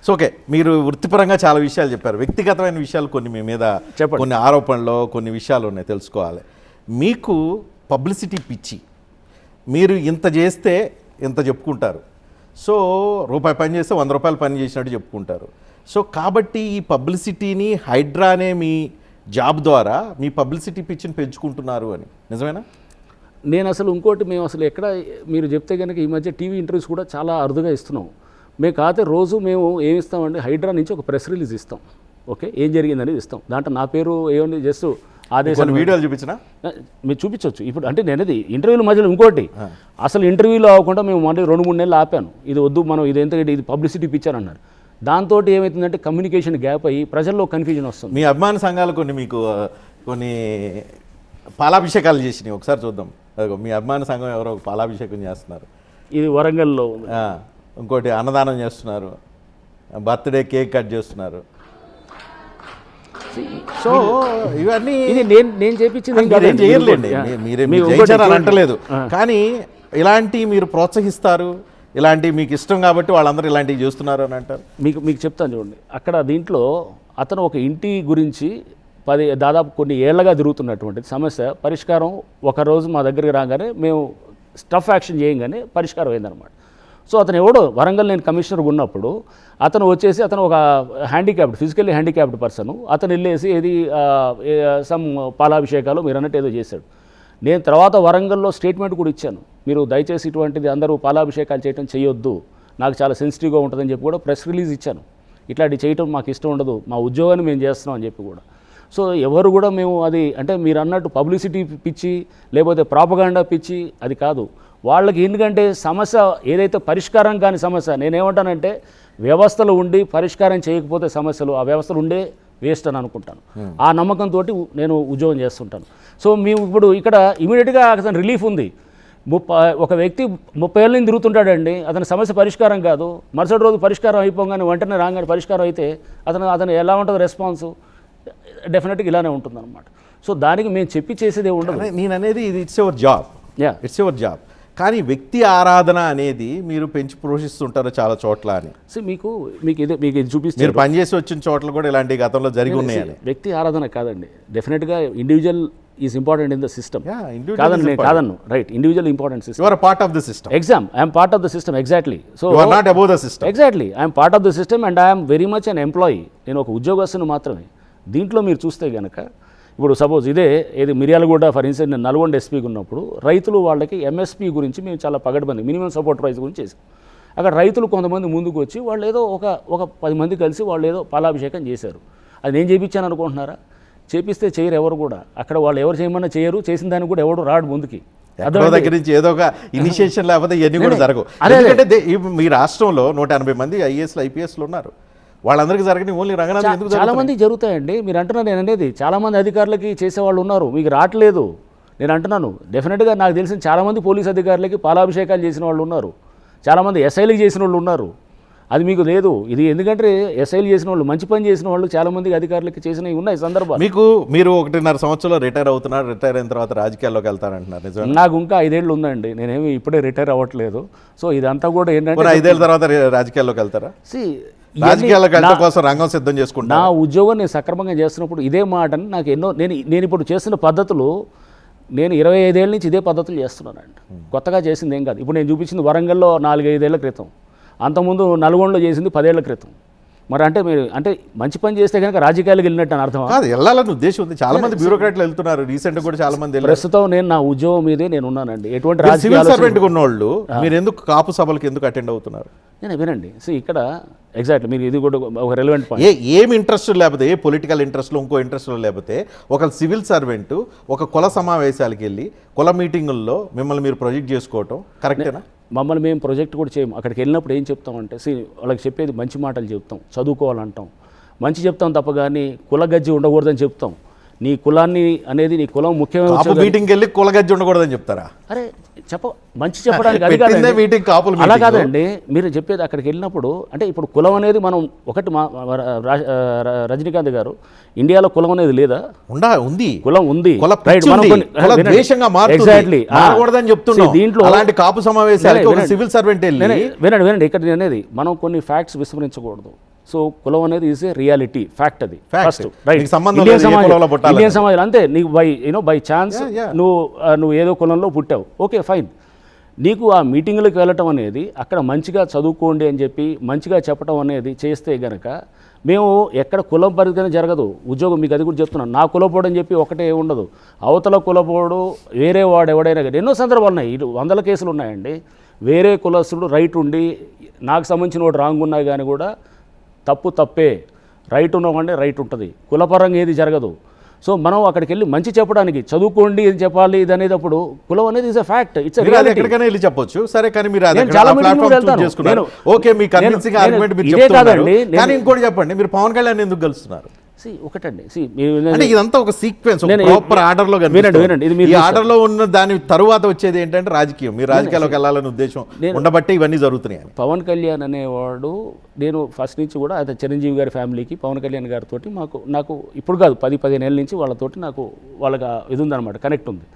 So okay, మీరు వృత్తిపరంగా చాలా విషయాలు చెప్పారు, వ్యక్తిగతమైన విషయాలు కొన్ని మీ మీద కొన్ని ఆరోపణలు కొన్ని విషయాలు ఉన్నాయి తెలుసుకోవాలి. మీకు పబ్లిసిటీ పిచ్చి, మీరు ఇంత చేస్తే ఇంత చెప్పుకుంటారు. సో రూపాయి పని చేస్తే 100 రూపాయలు పని చేసినట్టు చెప్పుకుంటారు. సో కాబట్టి ఈ పబ్లిసిటీని హైడ్రా అనే మీ జాబ్ ద్వారా మీ పబ్లిసిటీ పిచ్చిని పెంచుకుంటున్నారు అని నిజమేనా? నేను అసలు ఇంకోటి, మేము అసలు ఎక్కడ మీరు చెప్తే కనుక ఈ మధ్య టీవీ ఇంటర్వ్యూస్ కూడా చాలా అరుదుగా ఇస్తున్నాం. మేము కాకపోతే రోజు మేము ఏమి ఇస్తామంటే హైడ్రా నుంచి ఒక ప్రెస్ రిలీజ్ ఇస్తాం. ఓకే, ఏం జరిగిందనేది ఇస్తాం. దాంట్లో నా పేరు ఏమని జస్ట్ ఆదేశాలు వీడియోలు చూపించినా మీరు చూపించవచ్చు. ఇప్పుడు అంటే నేనది ఇంటర్వ్యూల మధ్యలో ఇంకోటి అసలు ఇంటర్వ్యూలో అవ్వకుండా మేము మళ్ళీ 2-3 నెలలు ఆపాను. ఇది వద్దు, మనం ఇది ఎంత ఇది పబ్లిసిటీ పిక్చర్ అన్నారు. దాంతో ఏమవుతుందంటే కమ్యూనికేషన్ గ్యాప్ అయ్యి ప్రజల్లో కన్ఫ్యూజన్ వస్తుంది. మీ అభిమాన సంఘాలు కొన్ని మీకు కొన్ని పాలాభిషేకాలు చేసినాయి, ఒకసారి చూద్దాం. మీ అభిమాన సంఘం ఎవరో ఒక పాలాభిషేకం చేస్తున్నారు, ఇది వరంగల్లో. ఇంకోటి అన్నదానం చేస్తున్నారు, బర్త్డే కేక్ కట్ చేస్తున్నారు. సో ఇవన్నీ ఇది నేను చేపించింది చేయలేండి, మీరేం అంటలేదు. కానీ ఇలాంటి మీరు ప్రోత్సహిస్తారు, ఇలాంటి మీకు ఇష్టం కాబట్టి వాళ్ళందరూ ఇలాంటివి చేస్తున్నారు అని అంటారు. మీకు చెప్తాను చూడండి. అక్కడ దీంట్లో అతను ఒక ఇంటి గురించి దాదాపు కొన్ని ఏళ్లగా తిరుగుతున్నటువంటి సమస్య పరిష్కారం ఒకరోజు మా దగ్గరికి రాగానే మేము స్టఫ్ యాక్షన్ చేయంగానే పరిష్కారం అయిందనమాట. సో అతను ఎవడో వరంగల్ నేను కమిషనర్గా ఉన్నప్పుడు అతను వచ్చేసి అతను ఒక హ్యాండిక్యాప్డ్ ఫిజికల్లీ హ్యాండిక్యాప్డ్ పర్సన్. అతను వెళ్ళేసి ఏది సమ్ పాలాభిషేకాలు మీరు అన్నట్టు ఏదో చేశాడు. నేను తర్వాత వరంగల్లో స్టేట్మెంట్ కూడా ఇచ్చాను, మీరు దయచేసి ఇటువంటిది అందరూ పాలాభిషేకాలు చేయడం చేయొద్దు, నాకు చాలా సెన్సిటివ్గా ఉంటుందని చెప్పి కూడా ప్రెస్ రిలీజ్ ఇచ్చాను. ఇట్లాంటివి చేయటం మాకు ఇష్టం ఉండదు, మా ఉద్యోగాన్ని మేము చేస్తున్నాం అని చెప్పి కూడా. సో ఎవరు కూడా మేము అది అంటే మీరు అన్నట్టు పబ్లిసిటీ పిచ్చి లేకపోతే ప్రాపగాండా పిచ్చి అది కాదు. వాళ్ళకి ఎందుకంటే సమస్య ఏదైతే పరిష్కారం కాని సమస్య, నేనేమంటానంటే వ్యవస్థలు ఉండి పరిష్కారం చేయకపోతే సమస్యలు ఆ వ్యవస్థలు ఉండే వేస్ట్ అని అనుకుంటాను. ఆ నమ్మకంతో నేను ఉద్యోగం చేస్తుంటాను. సో మేము ఇప్పుడు ఇక్కడ ఇమీడియట్గా అతను రిలీఫ్ ఉంది. ఒక వ్యక్తి 30 ఏళ్ళ నుంచి తిరుగుతుంటాడండి, అతని సమస్య పరిష్కారం కాదు, మరుసటి రోజు పరిష్కారం అయిపోగానే వెంటనే రాగానే పరిష్కారం అయితే అతను ఎలా ఉంటుంది రెస్పాన్స్? డెఫినెట్గా ఇలానే ఉంటుంది అనమాట. సో దానికి మేము చెప్పి చేసేది ఉండదు. నేను అనేది ఇది it's your job, it's your job. కానీ వ్యక్తి ఆరాధన అనేది మీరు పెంచి పోషిస్తుంటారు చాలా చోట్ల అని. సో మీకు ఇది చూపిస్తే మీరు పనిచేసి వచ్చిన చోట్ల కూడా ఇలాంటి గతంలో జరిగి ఉన్నాయని. వ్యక్తి ఆరాధన కాదండి, డెఫినెట్గా individual is important in the system. కాదన్ను right, individual important system. You are part of the system. I'm part of the system. Exactly. So you are not above the system. Exactly, I'm part of the system and I'm very much an employee. నేను ఒక ఉద్యోగస్తుని మాత్రమే. దీంట్లో మీరు చూస్తే కనుక ఇప్పుడు suppose ఏది Miryalaguda for instance నేను నల్గొండ ఎస్పీకి ఉన్నప్పుడు రైతులు వాళ్ళకి ఎంఎస్పీ గురించి మేము చాలా పగడ్బంది మినిమం సపోర్ట్ ప్రైస్ గురించి చేసాం. అక్కడ రైతులు కొంతమంది ముందుకు వచ్చి వాళ్ళు ఏదో ఒక 10 మంది కలిసి వాళ్ళు ఏదో పాలాభిషేకం చేశారు. అది నేను చేయించాను అనుకుంటున్నారా? చేపిస్తే చేయరు ఎవరు కూడా. అక్కడ వాళ్ళు ఎవరు చేయమన్నా చేయరు, చేసిన దానికి కూడా ఎవడు రాడు ముందుకి. దగ్గర నుంచి ఏదో ఒక ఇనిషియేషన్ లేకపోతే ఇవన్నీ కూడా జరగవు. ఎందుకంటే మీ రాష్ట్రంలో 180 మంది ఐఏఎస్లు ఐపీఎస్లు ఉన్నారు, వాళ్ళందరికీ జరగని ఓన్లీ రంగనాథ్ ఎందుకు? చాలా మంది జరుగుతాయండి. మీరు అంటున్నారు, నేను అనేది చాలామంది అధికారులకి చేసేవాళ్ళు ఉన్నారు, మీకు రావట్లేదు. నేను అంటున్నాను డెఫినెట్గా నాకు తెలిసిన చాలామంది పోలీస్ అధికారులకి పాలాభిషేకాలు చేసిన వాళ్ళు ఉన్నారు, చాలామంది ఎస్ఐలకి చేసిన వాళ్ళు ఉన్నారు. అది మీకు లేదు. ఇది ఎందుకంటే ఎస్ఐలు చేసిన వాళ్ళు మంచి పని చేసిన వాళ్ళు చాలామంది అధికారులకి చేసినవి ఉన్నాయి సందర్భాలు. మీరు 1.5 సంవత్సరంలో రిటైర్ అవుతున్నారు, రిటైర్ అయిన తర్వాత రాజకీయాల్లోకి వెళ్తారంటున్నారు నిజం? నాకు ఇంకా 5 ఏళ్ళు ఉందండి, నేనేమి ఇప్పుడే రిటైర్ అవ్వట్లేదు. సో ఇదంతా కూడా ఏంటంటే 5 ఏళ్ళ తర్వాత రాజకీయాల్లోకి వెళ్తారా? రాజకీయాలకు వెళ్ళడం కోసం రంగం సిద్ధం చేసుకుంటా. నా ఉద్యోగం నేను సక్రమంగా చేస్తున్నప్పుడు ఇదే మాటని నాకు ఎన్నో నేను ఇప్పుడు చేస్తున్న పద్ధతులు నేను 25 ఏళ్ళ నుంచి ఇదే పద్ధతులు చేస్తున్నానండి. కొత్తగా చేసింది ఏం కాదు. ఇప్పుడు నేను చూపించింది వరంగల్లో 4-5 ఏళ్ల క్రితం, అంతకుముందు నల్గొండలో చేసింది 10 ఏళ్ల క్రితం. మరి అంటే మీరు అంటే మంచి పని చేస్తే కనుక రాజకీయాలకు వెళ్ళినట్టు అని అర్థం కాదు. వెళ్ళాలని ఉద్దేశం ఉంది. చాలా మంది బ్యూరోక్రాట్లు వెళ్తున్నారు, రీసెంట్గా కూడా చాలా మంది. ప్రస్తుతం నేను నా ఉద్యోగం మీదే నేను ఉన్నానండి. ఎటువంటి సివిల్ సర్వెంట్గా ఉన్నోళ్ళు మీరు ఎందుకు కాపు సభలకు ఎందుకు అటెండ్ అవుతున్నారు? నేను వినండి. సో ఇక్కడ ఎగ్జాక్ట్లీ మీరు ఇది కూడా ఒక రెలవెంట్ పాయింట్. ఏం ఇంట్రెస్ట్ లేకపోతే, ఏ పొలిటికల్ ఇంట్రెస్ట్లో ఇంకో ఇంట్రెస్ట్లో లేకపోతే ఒక సివిల్ సర్వెంట్ ఒక కుల సమావేశాలకు వెళ్ళి కుల మీటింగుల్లో మిమ్మల్ని మీరు ప్రొజెక్ట్ చేసుకోవటం కరెక్టేనా? మమ్మల్ని మేము ప్రొజెక్ట్ కూడా చేయము. అక్కడికి వెళ్ళినప్పుడు ఏం చెప్తామంటే వాళ్ళకి చెప్పేది మంచి మాటలు చెప్తాం, చదువుకోవాలంటాం, మంచి చెప్తాం తప్ప కానీ కుల గజ్జి ఉండకూడదని చెప్తాం. నీ కులాన్ని అనేది నీ కులం ముఖ్యమైన మీటింగ్కి వెళ్ళి కుల గజ్జి ఉండకూడదని చెప్తారా? అరే మంచి చెప్పడానికి అది కాదండి, అలా కాదండి. మీరు చెప్పేది అక్కడికి వెళ్ళినప్పుడు అంటే ఇప్పుడు కులం అనేది మనం ఒకటి రజనీకాంత్ గారు ఇండియాలో కులం అనేది లేదా? ఉంది, కులం ఉంది. దీంట్లో కాపు సమావేశాలకు సివిల్ సర్వెంట్ వినండి ఇక్కడ అనేది మనం కొన్ని ఫ్యాక్ట్స్ విస్మరించకూడదు. సో కులం అనేది ఈజ్ ఏ రియాలిటీ, ఫ్యాక్ట్ అది Fact. First right. నీకు సంబంధం లేదు, ఏ కులంలో పుట్టాలని. ఇండియన్ సమాజం అంతే, నీకు బై ఛాన్స్ నువ్వు ఏదో కులంలో పుట్టావు, ఓకే ఫైన్. నీకు ఆ మీటింగ్లకు వెళ్ళటం అనేది అక్కడ మంచిగా చదువుకోండి అని చెప్పి మంచిగా చెప్పడం అనేది చేస్తే గనక మేము ఎక్కడ కులం పరిధిగానే జరగదు ఉద్యోగం. మీకు అది కూడా చెప్తున్నాను, నా కులపోడు అని చెప్పి ఒకటే ఉండదు, అవతల కులపోడు వేరే వాడు ఎవడైనా కానీ ఎన్నో సందర్భాలు ఉన్నాయి, 100 కేసులు ఉన్నాయండి. వేరే కులస్తుడు రైట్ ఉండి నాకు సంబంధించిన వాడు రాంగ్ ఉన్నా కానీ కూడా తప్పే, రైట్ ఉన్నవాడే రైట్ ఉంటుంది, కులపరంగా ఏది జరగదు. సో మనం అక్కడికి వెళ్ళి మంచి చెప్పడానికి చదువుకోండి ఇది చెప్పాలి ఇది అనేటప్పుడు కులం అనేది ఇస్ అ ఫ్యాక్ట్, ఇట్స్ ఎక్కడికైనా వెళ్ళి చెప్పొచ్చు సరే, కానీ మీరు నేను చాలా మీటింగ్లకు వెళ్తాను. ఓకే మీ కన్విన్సింగ్ ఆర్గ్యుమెంట్ మీరు ఇదే చెప్తున్నారు, కాదండి, కానీ ఇంకోటి చెప్పండి, మీరు పవన్ కళ్యాణ్ ఎందుకు కలుస్తున్నారు? ఒకటండి అంటే ఇదంతా ఒక సీక్వెన్స్, నేను- ప్రాపర్ ఆర్డర్ లో వినండి, ఇది మీరు ఈ ఆర్డర్ లో ఉన్న దాని తరువాత వచ్చేది ఏంటంటే రాజకీయం. మీరు రాజకీయాల్లోకి వెళ్ళాలనే ఉద్దేశం ఉండబట్టే ఇవన్నీ జరుగుతున్నాయి. పవన్ కళ్యాణ్ అనేవాడు, నేను ఫస్ట్ నుంచి కూడా అయితే చిరంజీవి గారి ఫ్యామిలీకి పవన్ కళ్యాణ్ గారితో నాకు ఇప్పుడు కాదు 10-15 ఏళ్ళ నుంచి వాళ్ళతోటి వాళ్ళకి ఇది ఉందన్నమాట, కనెక్ట్ ఉంది.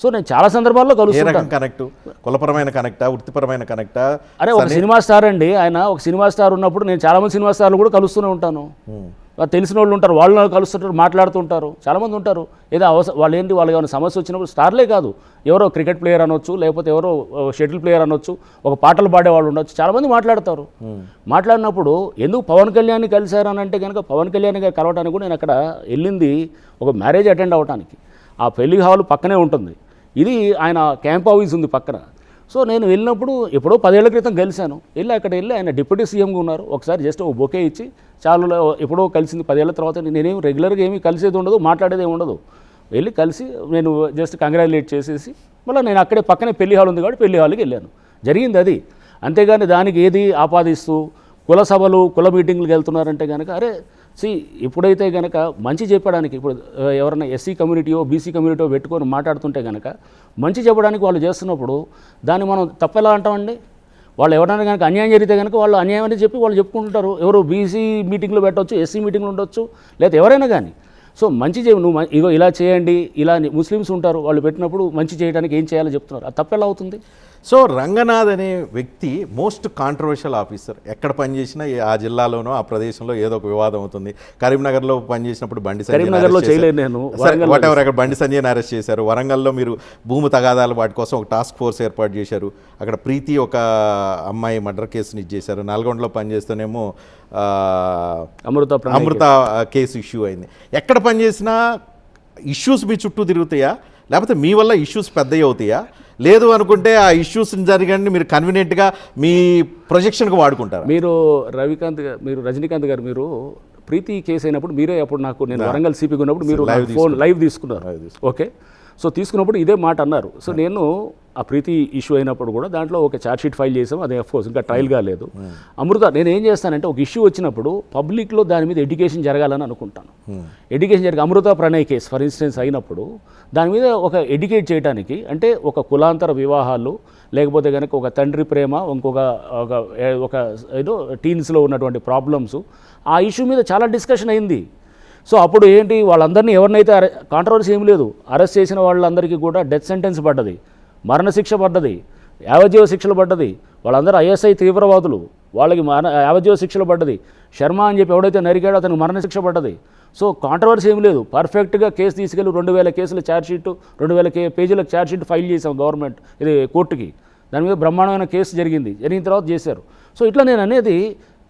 సో నేను చాలా సందర్భాల్లో కలుస్తుంటాను. కనెక్ట్ కులపరమైన కనెక్టా, వృత్తిపరమైన కనెక్టా? అరే ఒక సినిమా స్టార్ అండి ఆయన, ఒక సినిమా స్టార్ ఉన్నప్పుడు నేను చాలామంది సినిమా స్టార్లు కూడా కలుస్తూనే ఉంటాను. తెలిసిన వాళ్ళు ఉంటారు, వాళ్ళు కలుస్తుంటారు, మాట్లాడుతుంటారు, చాలామంది ఉంటారు. ఏదో వాళ్ళు వాళ్ళకి ఏమైనా సమస్య వచ్చినప్పుడు స్టార్లే కాదు, ఎవరో క్రికెట్ ప్లేయర్ అనొచ్చు, లేకపోతే ఎవరో షటిల్ ప్లేయర్ అనొచ్చు, ఒక పాటలు పాడే వాళ్ళు ఉండొచ్చు, చాలామంది మాట్లాడతారు. మాట్లాడినప్పుడు ఎందుకు పవన్ కళ్యాణ్ని కలిశారు అని అంటే కనుక పవన్ కళ్యాణ్ గారు కలవడానికి కూడా నేను అక్కడ వెళ్ళింది ఒక మ్యారేజ్ అటెండ్ అవ్వడానికి. ఆ పెళ్లి హాల్ పక్కనే ఉంటుంది, ఇది ఆయన క్యాంప్ ఆఫీస్ ఉంది పక్కన. సో నేను వెళ్ళినప్పుడు ఎప్పుడో 10 ఏళ్ల క్రితం కలిశాను, అక్కడ వెళ్ళి ఆయన డిప్యూటీ సీఎంగా ఉన్నారు. ఒకసారి జస్ట్ ఒక బొకే ఇచ్చి చాలా ఎప్పుడో కలిసింది 10 ఏళ్ల తర్వాత. నేనేం రెగ్యులర్గా ఏమీ కలిసేది ఉండదు, మాట్లాడేది ఏమి ఉండదు. వెళ్ళి కలిసి నేను జస్ట్ కంగ్రాచులేట్ చేసేసి మళ్ళీ నేను అక్కడే పక్కనే పెళ్లి హాల్ ఉంది కాబట్టి పెళ్లి హాల్కి వెళ్ళాను, జరిగింది అది. అంతేగాని దానికి ఏది ఆపాదిస్తూ కుల సభలు కుల మీటింగ్లకు వెళ్తున్నారంటే కనుక అరే ఎప్పుడైతే కనుక మంచి చెప్పడానికి, ఇప్పుడు ఎవరైనా ఎస్సీ కమ్యూనిటీయో బీసీ కమ్యూనిటీయో పెట్టుకొని మాట్లాడుతుంటే కనుక మంచి చెప్పడానికి వాళ్ళు చేస్తున్నప్పుడు దాన్ని మనం తప్పెలా అంటామండి? వాళ్ళు ఎవరైనా కనుక అన్యాయం జరిగితే కనుక వాళ్ళు అన్యాయం అని చెప్పి వాళ్ళు చెప్పుకుంటుంటారు. ఎవరు బీసీ మీటింగ్లో పెట్టవచ్చు, ఎస్సీ మీటింగ్లు ఉండొచ్చు, లేదా ఎవరైనా కానీ. సో మంచి నువ్వు ఇగో ఇలా చేయండి, ఇలా ముస్లిమ్స్ ఉంటారు వాళ్ళు పెట్టినప్పుడు మంచి చేయడానికి ఏం చేయాలో చెప్తున్నారు, అది తప్పెలా అవుతుంది? సో రంగనాథ్ అనే వ్యక్తి మోస్ట్ కాంట్రవర్షియల్ ఆఫీసర్. ఎక్కడ పనిచేసినా ఆ జిల్లాలోనో ఆ ప్రదేశంలో ఏదో ఒక వివాదం అవుతుంది. కరీంనగర్లో పనిచేసినప్పుడు బండి సంజయ్ అక్కడ బండి సంజయ్ని అరెస్ట్ చేశారు. వరంగల్లో మీరు భూమి తగాదాలు వాటి కోసం ఒక టాస్క్ ఫోర్స్ ఏర్పాటు చేశారు. అక్కడ ప్రీతి ఒక అమ్మాయి మర్డర్ కేసుని ఇచ్చేశారు. నల్గొండలో పనిచేస్తేనేమో అమృత కేసు ఇష్యూ అయింది. ఎక్కడ పనిచేసినా ఇష్యూస్ మీ చుట్టూ తిరుగుతాయా, లేకపోతే మీ వల్ల ఇష్యూస్ పెద్దవి అవుతాయా? లేదు అనుకుంటే ఆ ఇష్యూస్ జరగండి మీరు కన్వీనియంట్గా మీ ప్రొజెక్షన్కి వాడుకుంటారు. మీరు రజనీకాంత్ గారు మీరు ప్రీతి కేసు అయినప్పుడు మీరే అప్పుడు నేను వరంగల్ సిపిగా ఉన్నప్పుడు మీరు ఫోన్ లైవ్ తీసుకున్నారు. ఓకే, సో తీసుకున్నప్పుడు ఇదే మాట అన్నారు. సో నేను ఆ ప్రీతి ఇష్యూ అయినప్పుడు కూడా దాంట్లో ఒక ఛార్జ్షీట్ ఫైల్ చేసాం, అది అఫ్కోర్స్ ఇంకా ట్రయల్ కాలేదు. అమృత నేను ఏం చేస్తానంటే ఒక ఇష్యూ వచ్చినప్పుడు పబ్లిక్లో దాని మీద ఎడ్యుకేషన్ జరగాలని అనుకుంటాను. ఎడ్యుకేషన్ జరిగి అమృత ప్రణయ్ కేసు ఫర్ ఇన్స్టెన్స్ అయినప్పుడు దాని మీద ఒక ఎడ్యుకేట్ చేయడానికి, అంటే ఒక కులాంతర వివాహాలు లేకపోతే కనుక ఒక తండ్రి ప్రేమ ఒక ఏదో టీన్స్లో ఉన్నటువంటి ప్రాబ్లమ్స్, ఆ ఇష్యూ మీద చాలా డిస్కషన్ అయింది. సో అప్పుడు ఏంటి వాళ్ళందరినీ ఎవరినైతే కాంట్రవర్సీ ఏం లేదు, అరెస్ట్ చేసిన వాళ్ళందరికీ కూడా డెత్ సెంటెన్స్ పడ్డది, మరణశిక్ష పడ్డది, యావజ్జీవ శిక్షలు పడ్డది. వాళ్ళందరూ ఐఎస్ఐ తీవ్రవాదులు, వాళ్ళకి యావజ్జీవ శిక్షలు పడ్డది. శర్మ అని చెప్పి ఎవడైతే నరికాడో అతనికి మరణశిక్ష పడ్డది. సో కాంట్రవర్సీ ఏం లేదు, పర్ఫెక్ట్గా కేసు తీసుకెళ్ళి 2000 కేసుల ఛార్జ్షీట్ 2000 పేజీల ఛార్జ్షీట్ ఫైల్ చేసాం గవర్నమెంట్ ఇది కోర్టుకి. దాని మీద బ్రహ్మాండమైన కేసు జరిగిన తర్వాత చేశారు. సో ఇట్లా నేను అనేది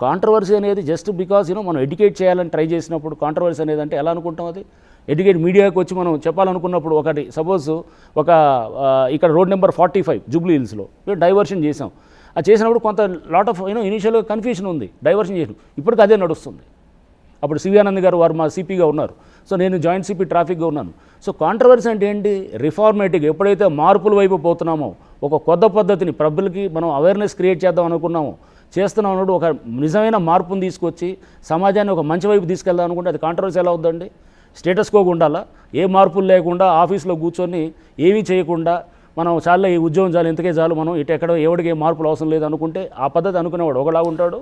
కాంట్రవర్సీ అనేది జస్ట్ బికాజ్ మనం ఎడ్యుకేట్ చేయాలని ట్రై చేసినప్పుడు కాంట్రవర్సీ అనేది అంటే ఎలా అనుకుంటాం? అది ఎడ్యుకేట్ మీడియాకి వచ్చి మనం చెప్పాలనుకున్నప్పుడు ఒకటి సపోజ్ ఇక్కడ రోడ్ నెంబర్ 45 జూబ్లీ హిల్స్లో డైవర్షన్ చేసాం. అది చేసినప్పుడు కొంత లాట్ ఆఫ్ ఇనిషియల్గా కన్ఫ్యూషన్ ఉంది, డైవర్షన్ చేసాం. ఇప్పటికి అదే నడుస్తుంది. అప్పుడు సివిఆనంద్ గారు వారు మా సిపిగా ఉన్నారు, సో నేను జాయింట్ సిపి ట్రాఫిక్గా ఉన్నాను. సో కాంట్రవర్సీ అంటే ఏంటి? రిఫార్మేటివ్. ఎప్పుడైతే మార్పుల వైపు పోతున్నామో, ఒక కొత్త పద్ధతిని ప్రజలకి మనం అవేర్నెస్ క్రియేట్ చేద్దాం అనుకున్నామో, చేస్తున్నాం అన్నప్పుడు ఒక నిజమైన మార్పును తీసుకొచ్చి సమాజాన్ని ఒక మంచి వైపు తీసుకెళ్దాం అనుకుంటే అది కాంట్రవర్సీ ఎలా అవుతుందండి? స్టేటస్ కోగా ఉండాలా, ఏ మార్పులు లేకుండా ఆఫీస్లో కూర్చొని ఏమీ చేయకుండా మనం చాలే ఈ ఉద్యోగం చాలు ఇంతకే చాలు మనం ఇటు ఎక్కడో ఎవడికి మార్పులు అవసరం లేదు అనుకుంటే ఆ పద్ధతి అనుకునేవాడు ఒకలాగా ఉంటాడు.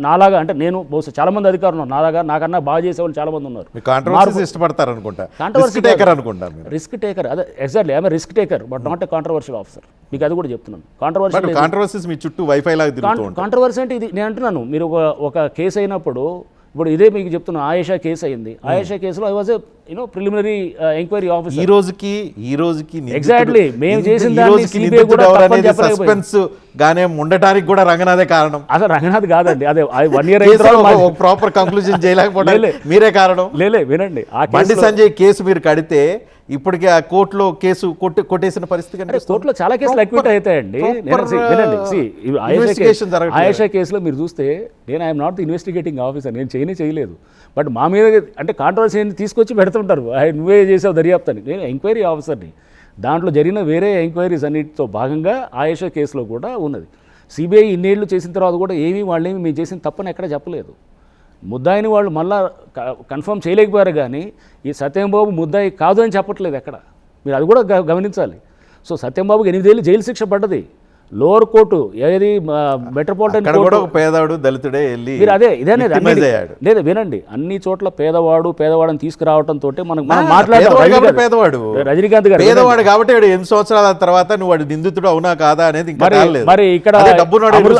నాలాగా అంటే నేను బహుశా చాలామంది అధికారులు ఉన్నారు నాలాగా, నాకన్నా బాగా చేసేవాళ్ళు చాలామంది ఉన్నారు. కాంట్రవర్సీస్ ఇష్టపడతారు అనుకుంటా, కాంట్రవర్సీ టేకర్ అనుకుంటా. రిస్క్ టేకర్ అదే exactly I'm risk taker but not a controversial officer. మీకు అది కూడా చెప్తున్నాను. కాంట్రవర్సీస్ మీ చుట్టూ వైఫై లాగా తిరుగుతూ ఉంటాయి. కాంట్రవర్సీ అంటే ఇది నేను అంటున్నాను, మీరు ఒక కేసు అయినప్పుడు ఇప్పుడు ఇదే మీకు చెప్తున్నా, ఆయేషా కేసు అయింది. ఆయేషా కేసులో I was preliminary enquiry officer. ఈ రోజుకి ఎగ్జాక్ట్లీ మేము చేసిన దాన్ని CBI కూడా తప్పని చెప్పలేకపోయింది. సస్పెన్స్ గానే ఉండటానికి కూడా రంగనాథే కారణం. అసలు రంగనాథ్ కాదండి, అదే 1 year అయిన తర్వాత ప్రాపర్ కంక్లూజన్ చేయలేకపోవడం మీరే కారణం. లేలే వినండి, ఆ బండి సంజయ్ కేసు మీరు కడితే ఇప్పటికే ఆ కోర్టులో కేసు కొట్టేసిన పరిస్థితి కనిపిస్తుంది. కోర్టులో చాలా కేసులు అక్విట్ అవుతాయండి. ఆయేషా కేసులో మీరు చూస్తే నేను I'm not the investigating officer, నేను చేయలేదు. బట్ మా మీద అంటే కాంట్రవర్సీ తీసుకొచ్చి పెడుతుంటారు, నువ్వే చేసావు దర్యాప్తు అని. నేను ఎంక్వైరీ ఆఫీసర్ని, దాంట్లో జరిగిన వేరే ఎంక్వైరీస్ అన్నిటితో భాగంగా ఆయేషా కేసులో కూడా ఉన్నది. CBI ఇన్నేళ్ళు చేసిన తర్వాత కూడా వాళ్ళేమి మేము చేసిన తప్పని ఎక్కడ చెప్పలేదు. ముద్దాయిని వాళ్ళు మళ్ళా కన్ఫర్మ్ చేయలేకపోయారు, కానీ ఈ సత్యంబాబు ముద్దాయి కాదు అని చెప్పట్లేదు ఎక్కడ. మీరు అది కూడా గమనించాలి. సో సత్యంబాబుకి 8 ఏళ్ళు జైలు శిక్ష పడ్డది. లోవర్ కోర్టు ఏది మెట్రోపాలిటన్ కోర్టు పేదవాడు దళితుడే వెళ్ళి మీరు లేదా వినండి, అన్ని చోట్ల పేదవాడని తీసుకురావడంతో మనం మాట్లాడారు. రజనీకాంత్ గారు పేదవాడు కాబట్టి 8 సంవత్సరాల తర్వాత నువ్వు వాడు నిందితుడు అవునా కాదా అనేది మరి ఇక్కడ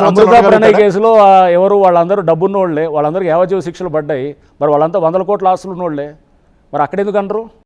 అమృత ప్రణయ్ కేసులో ఎవరు వాళ్ళందరూ డబ్బున్నోళ్లే, వాళ్ళందరికీ యావజ్జీవ శిక్షలు పడ్డాయి. మరి వాళ్ళంతా 100 కోట్ల ఆస్తులు ఉన్నోళ్లే, మరి అక్కడెందుకు అనరు?